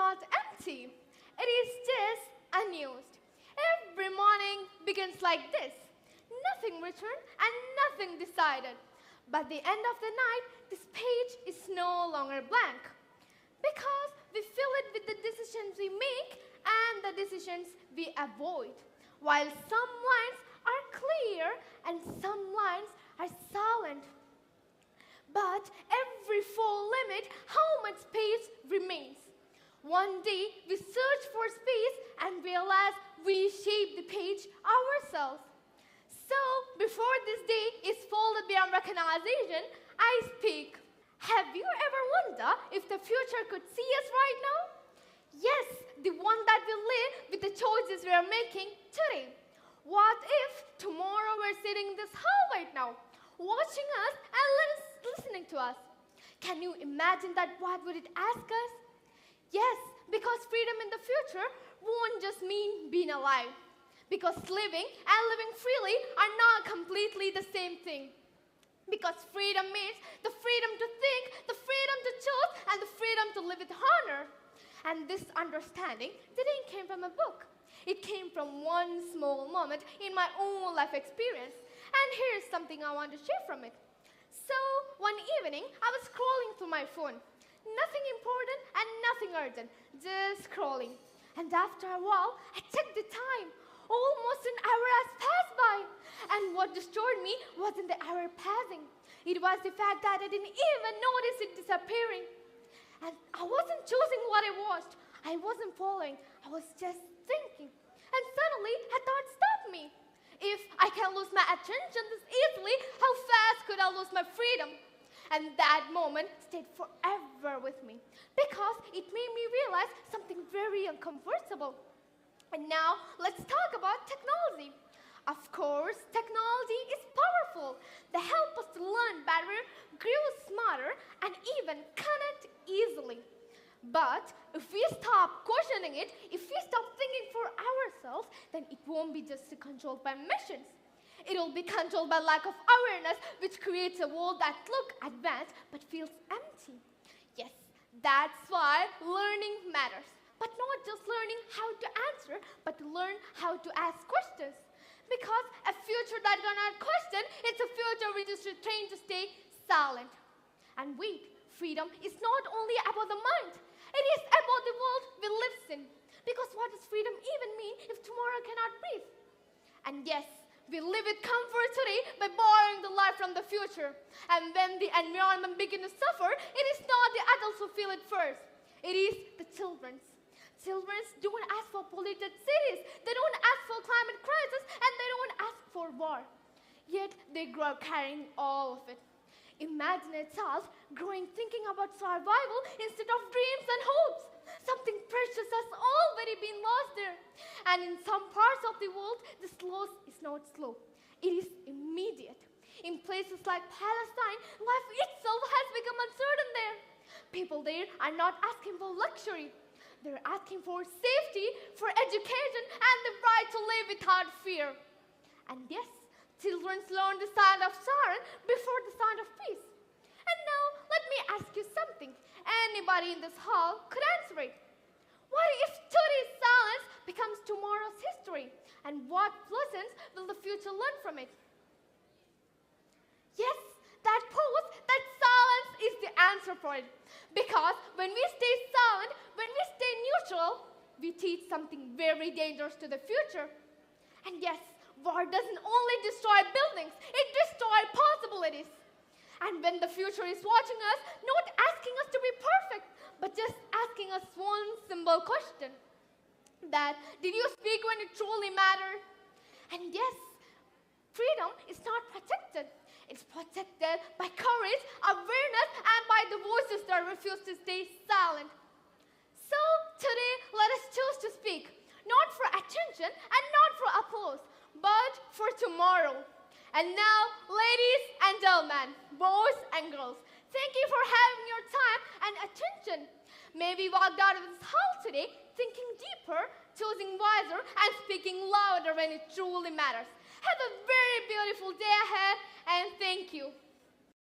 not empty. It is just unused. Every morning begins like this. Nothing written and nothing decided. By the end of the night, this page is no longer blank. Because we fill it with the decisions we make and the decisions we avoid. While some lines are clear and some lines are silent. But every full limit, how much space remains? One day, we search for space and realize we shape the page ourselves. So, before this day is folded beyond recognition, I speak. Have you ever wondered if the future could see us right now? Yes, the one that will live with the choices we are making today. What if tomorrow we're sitting in this hall right now, watching us and listening to us? Can you imagine that? What would it ask us? Yes, because freedom in the future won't just mean being alive. Because living and living freely are not completely the same thing. Because freedom means the freedom to think, the freedom to choose, and the freedom to live with honor. And this understanding didn't come from a book. It came from one small moment in my own life experience. And here's something I want to share from it. So, one evening, I was scrolling through my phone. Nothing important and nothing urgent, just scrolling. And after a while, I checked the time. Almost an hour has passed by. And what disturbed me wasn't the hour passing. It was the fact that I didn't even notice it disappearing. And I wasn't choosing what I watched. I wasn't following. I was just thinking. And suddenly, a thought stopped me. If I can lose my attention this easily, how fast could I lose my freedom? And that moment stayed forever with me. Because it made me realize something very uncomfortable. And now, let's talk about technology. Of course, technology is powerful. They help us to learn better, grow smarter, and even connect easily. But if we stop questioning it, if we stop thinking for ourselves, then it won't be just controlled by machines. It will be controlled by lack of awareness, which creates a world that looks advanced but feels empty. Yes, that's why learning matters. But not just learning how to answer, but to learn how to ask questions. Because a future that cannot question, it's a future which is trained to stay silent. And wait, freedom is not only about the mind. It is about the world we live in. Because what does freedom even mean if tomorrow cannot breathe? And yes, we live with comfort today by borrowing the life from the future. And when the environment begins to suffer, it is not the adults who feel it first. It is the children. Children don't ask for polluted cities. They don't ask for climate crisis, and they don't ask for war. Yet they grow up carrying all of it. Imagine a child growing thinking about survival instead of dreams and hopes. Something precious has already been lost there. And in some parts of the world, this loss is not slow. It is immediate. In places like Palestine, life itself has become uncertain there. People there are not asking for luxury. They're asking for safety, for education, and the right to live without fear. And yes, children learn the sound of siren before the sound of peace. And now, let me ask you something. Anybody in this hall could answer it. What if today's silence becomes tomorrow's history? And what lessons will the future learn from it? Yes, that pause, that silence is the answer for it. Because when we stay silent, when we stay neutral, we teach something very dangerous to the future. And yes, war doesn't only destroy buildings, it destroys possibilities. And when the future is watching us, not asking us to be perfect, but just asking us one simple question. That, did you speak when it truly mattered? And yes, freedom is not protected. It's protected by courage, awareness, and by the voices that refuse to stay silent. So today, let us choose to speak, not for attention and not for applause, but for tomorrow. And now, ladies and gentlemen, boys and girls, thank you for having your time and attention. May we walk out of this hall today thinking deeper, choosing wiser, and speaking louder when it truly matters. Have a very beautiful day ahead, and thank you.